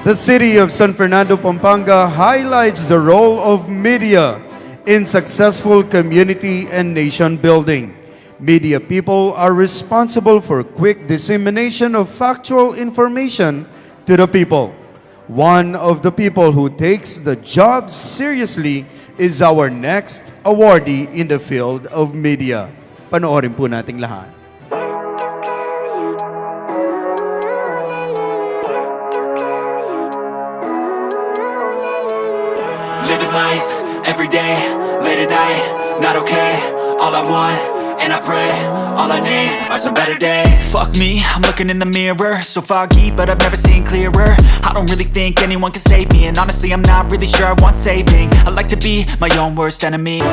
The City of San Fernando, Pampanga highlights the role of media in successful community and nation building. Media people are responsible for quick dissemination of factual information to the people. One of the people who takes the job seriously is our next awardee in the field of media. Panoorin po nating lahat. Living life, every day, late at night, not okay. All I want, and I pray, all I need are some better days. Fuck me, I'm looking in the mirror, so foggy, but I've never seen clearer. I don't really think anyone can save me, and honestly I'm not really sure I want saving. I like to be my own worst enemy.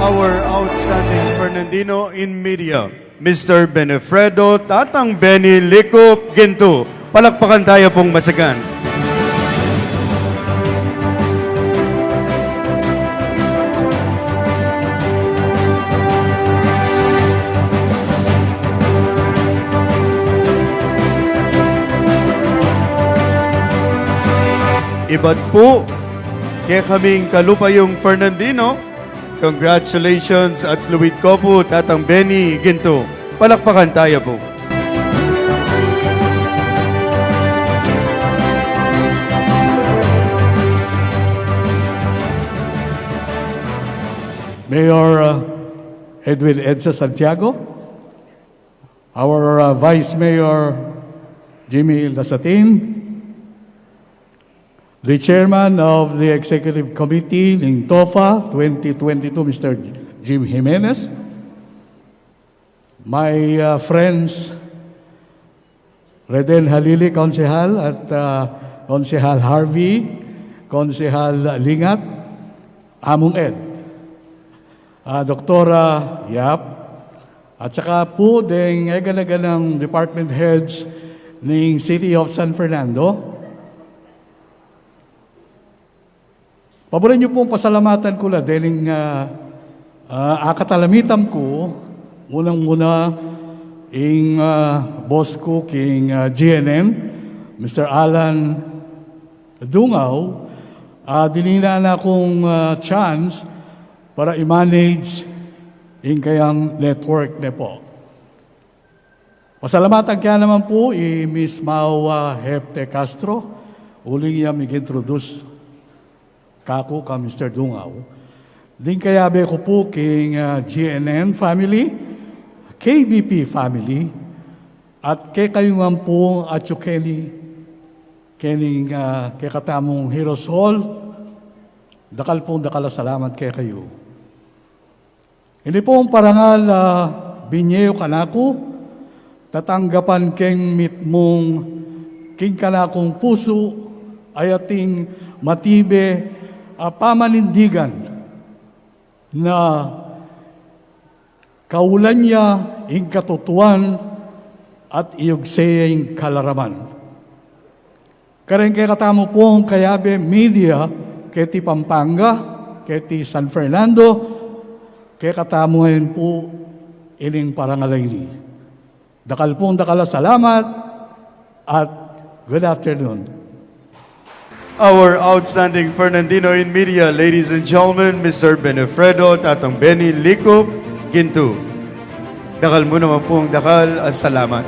Our Outstanding Fernandino in Media, Mr. Benefredo, Tatang Benny Likop Guinto. Palakpakan tayo pong masagan. Iba't po, kaya kaming kalupayong Fernandino. Congratulations at luwid ko po, Tatang Benny Guinto. Palakpakan tayo po. Mayor Edwin Edsa Santiago, our Vice Mayor Jimmy Lasatin, the Chairman of the Executive Committee ng TOFA2022, Mr. Jim Jimenez, my friends, Reden Halili, Konsehal, at Konsehal Harvey, Konsehal Lingat, Among Ed, Doktora Yap, at saka po ding ng department heads ng City of San Fernando. Paborin niyo pong pasalamatan ko la dahil akatalamitam ko, unang-muna ing boss ko king GNM, Mr. Alan Dungaw, dinila na akong chance para i-manage ing kayang network na po. Pasalamatan kaya naman po Miss Mau Hepte Castro, uling niya mag-introduce kako ka Mr. Dungaw. Din kaya be ko po king GNN family, KBP family, at kay kayo man po at yung kening kay katamong Heroes Hall, dakal salamat kay kayo. Hindi po ang parangal binyeyo kanako, tatanggapan keng mitmong king kanakong puso, ayating matibe, pamanindigan na kaulan niya ing katutuan at iyugsayang kalaraman. Karen kay katamo po ang kayabe media keti Pampanga, keti San Fernando, kay katamo ngayon po ining parangalayni. Dakal salamat at good afternoon. Our Outstanding Fernandino in Media, ladies and gentlemen, Mr. Benefredo, Tatang Benny Likop Guinto. Dakal mo naman pong dakal, salamat.